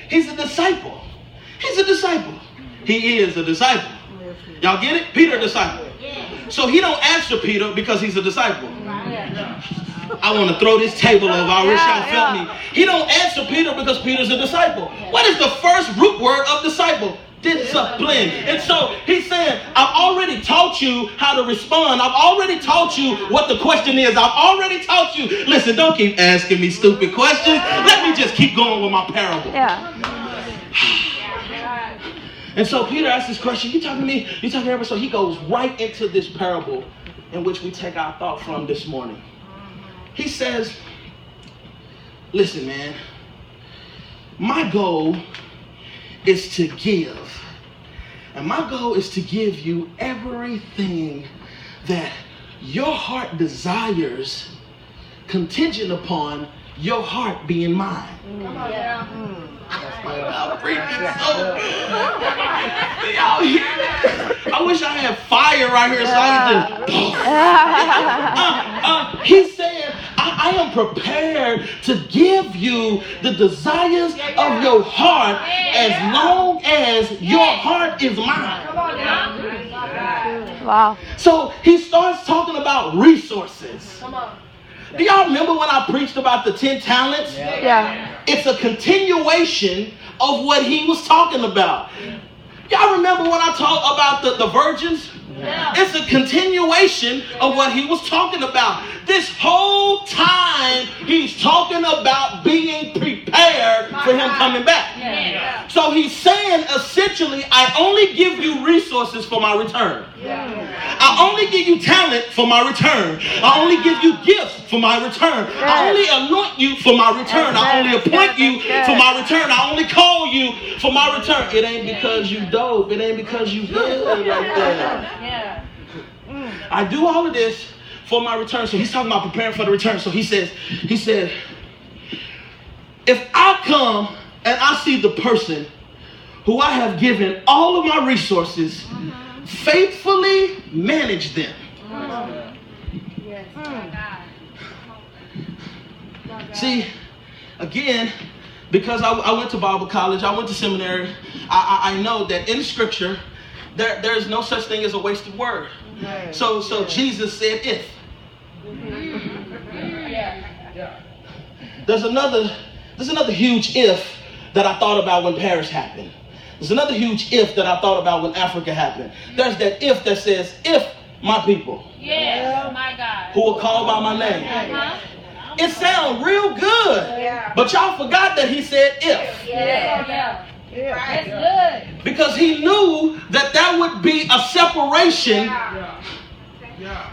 He's a disciple. He's a disciple. He is a disciple. Y'all get it? Peter, a disciple. So he don't answer Peter because he's a disciple. I want to throw this table over. I wish y'all felt me. He don't answer Peter because Peter's a disciple. What is the first root word of disciple? Discipline. And so he's saying, I've already taught you how to respond. I've already taught you what the question is. I've already taught you. Listen, don't keep asking me stupid questions. Let me just keep going with my parable. And so Peter asks this question. You talking to me? You talking to everybody? So he goes right into this parable in which we take our thought from this morning. He says, listen, man, my goal is to give. And my goal is to give you everything that your heart desires, contingent upon your heart being mine. Come on, I'll bring this so y'all hear that? I wish I had fire right here so I could just he's saying, I am prepared to give you the desires of your heart as long as your heart is mine. Wow. So he starts talking about resources. Come on. Do y'all remember when I preached about the 10 talents? Yeah. It's a continuation of what he was talking about. Y'all remember when I talked about the virgins? Yeah. It's a continuation of what he was talking about. This whole time he's talking about being prepared for him coming back. Yeah. So he's saying essentially, I only give you resources for my return. I only give you talent for my return. I only give you gifts for my return. I only anoint you for my return. I only appoint you for my return. I only call you for my return. It ain't because you dope. It ain't because you good like that. I do all of this for my return. So he's talking about preparing for the return. So he said, if I come and I see the person who I have given all of my resources, faithfully manage them. See, again, because I went to Bible college, I went to seminary, I know that in Scripture, there's no such thing as a wasted word. So Jesus said if. There's another huge if that I thought about when Paris happened. There's another huge if that I thought about when Africa happened. There's that if that says, if my people My God. who are called by my name. It sounds real good, but y'all forgot that he said if. That's good. Because he knew that would be a separation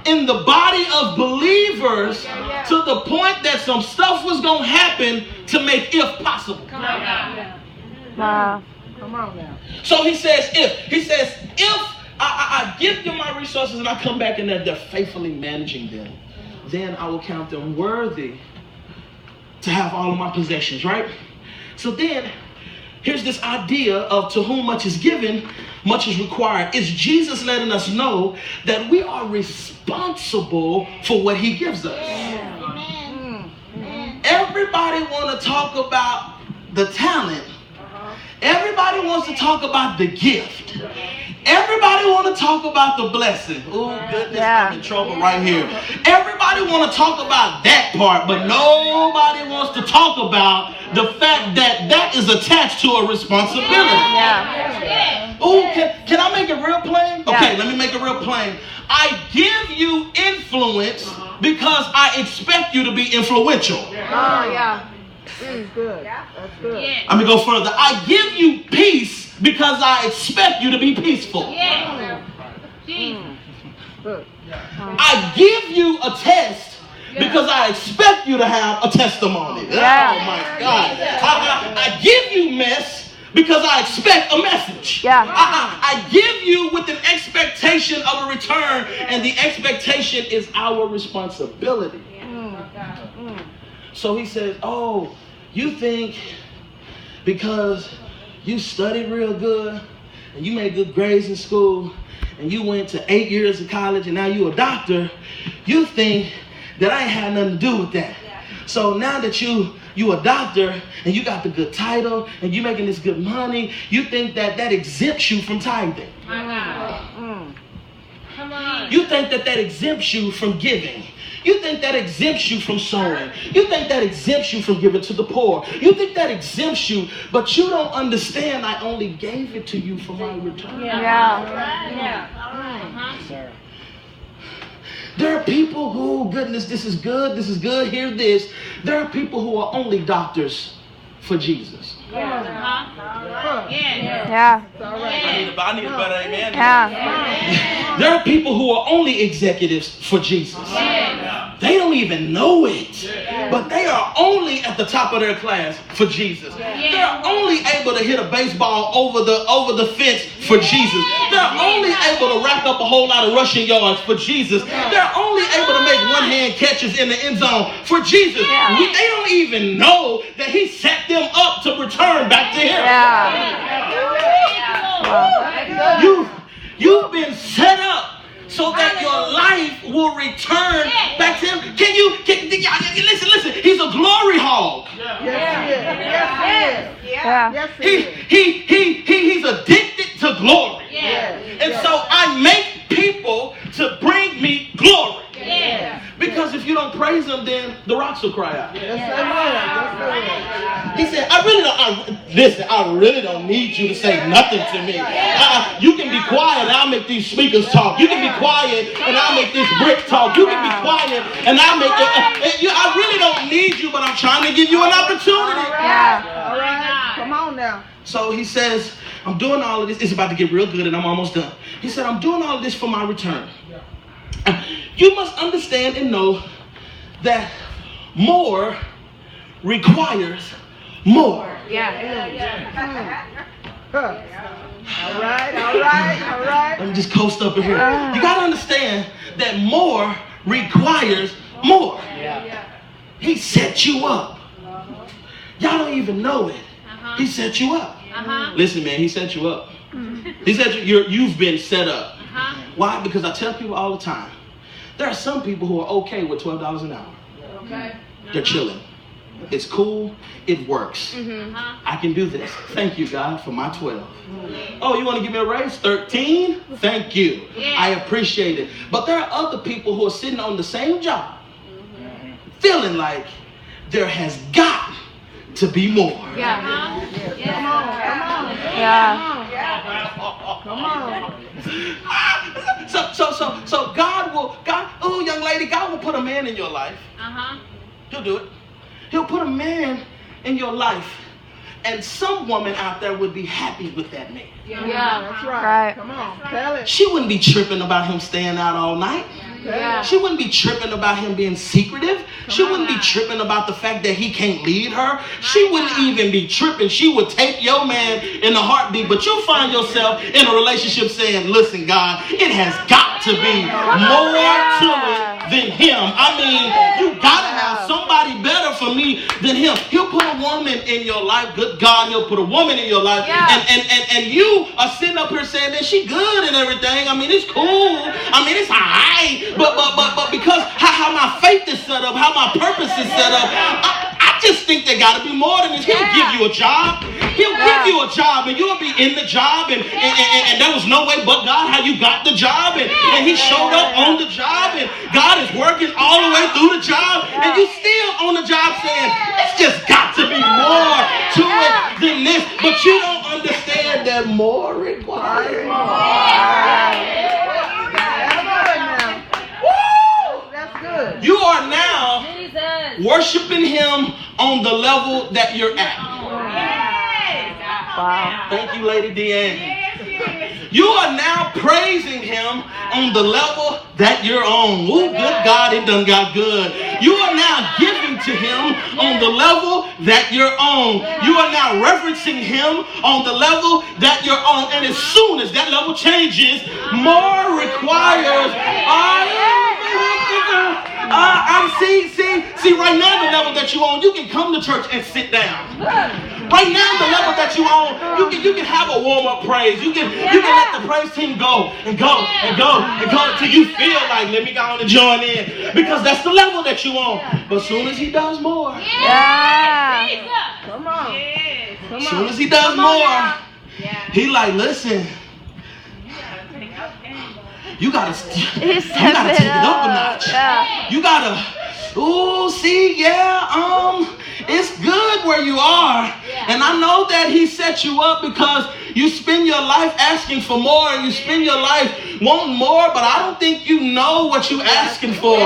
in the body of believers to the point that some stuff was going to happen to make if possible. Wow. Come on now. So he says if. He says if I give them my resources and I come back and they're faithfully managing them, then I will count them worthy to have all of my possessions, right? So then, here's this idea of to whom much is given, much is required. Is Jesus letting us know that we are responsible for what he gives us? Everybody want to talk about the talent. Everybody wants to talk about the gift. Everybody want to talk about the blessing. Oh, goodness, I'm in trouble right here. Everybody want to talk about that part, but nobody wants to talk about the fact that is attached to a responsibility. Oh, can I make it real plain? Okay, let me make it real plain. I give you influence because I expect you to be influential. That's good. That's good. I'm going to go further. I give you peace because I expect you to be peaceful. Good. I give you a test because I expect you to have a testimony. Oh my God. I give you mess because I expect a message. I give you with an expectation of a return, and the expectation is our responsibility. So he says, oh, you think because you studied real good and you made good grades in school and you went to 8 years of college and now you a doctor, you think that I ain't had nothing to do with that. So now that you you a doctor and you got the good title and you making this good money, you think that exempts you from tithing. My God. Come on. You think that exempts you from giving. You think that exempts you from sowing. You think that exempts you from giving to the poor. You think that exempts you, but you don't understand I only gave it to you for my return. There are people who, goodness, this is good, hear this. There are people who are only doctors for Jesus. Yeah. I need a better amen. Yeah. There are people who are only executives for Jesus. They don't even know it, but they are only at the top of their class for Jesus. They're only able to hit a baseball over the fence for Jesus. They're only able to rack up a whole lot of rushing yards for Jesus. They're only able to make one-hand catches in the end zone for Jesus. They don't even know that he set them up to return back to him. You've been set up so that your life will return back to him. Listen, he's a glory hog. He's addicted to glory. And so I make people to bring me glory. Because if you don't praise him, then the rocks will cry out. He said, I really don't need you to say nothing to me. You can be quiet and I'll make these speakers talk. You can be quiet and I'll make this brick talk. You can be quiet and I'll make I really don't need you, but I'm trying to give you an opportunity. All right. Come on now. So he says, I'm doing all of this. It's about to get real good and I'm almost done. He said, I'm doing all of this for my return. You must understand and know that more requires more. All right. Let me just coast up in here. You got to understand that more requires more. He set you up. Y'all don't even know it. He set you up. Listen, man, he set you up. He said you've been set up. Why? Because I tell people all the time, there are some people who are okay with $12 an hour. They're chilling. It's cool. It works. I can do this. Thank you, God, for my 12. Oh, you want to give me a raise? 13? Thank you. I appreciate it. But there are other people who are sitting on the same job, feeling like there has got to be more. Come on. So young lady, God will put a man in your life. He'll do it. He'll put a man in your life, and some woman out there would be happy with that man. That's right. Come on, tell it. She wouldn't be tripping about him staying out all night. She wouldn't be tripping about him being secretive. She wouldn't be tripping about the fact that he can't lead her. She wouldn't even be tripping. She would take your man in a heartbeat. But you'll find yourself in a relationship saying, listen, God, it has got to be more to it than him. I mean, you got to have somebody better for me than him. He'll put a woman in your life. Good God, he'll put a woman in your life. And you are sitting up here saying that she good and everything. I mean, it's cool. I mean, it's all right. But because how my faith is set up, how my purpose is set up, I just think there got to be more than this. He'll give you a job. He'll give you a job, and you'll be in the job, and there was no way but God how you got the job, and he showed up on the job, and God is working all the way through the job, and you still on the job saying, it's just got to be more to it than this. But you don't understand that more requires more. You are now worshiping him on the level that you're at. Wow. Thank you, Lady Deanne. You are now praising him on the level that you're on. Oh, good God, it done got good. You are now giving to him on the level that you're on. You are now referencing him on the level that you're on. And as soon as that level changes, more requires. See, right now the level that you're on, you can come to church and sit down. Right now, the level that you on, you can have a warm-up praise. You can let the praise team go and go and go and go until you feel like, let me go on and join in. Because that's the level that you on. But as soon as he does more, Come on. as soon as he does more, he like, listen, you gotta take it up a notch. You gotta, it's good where you are. And I know that he set you up because you spend your life asking for more and you spend your life wanting more, but I don't think you know what you're asking for.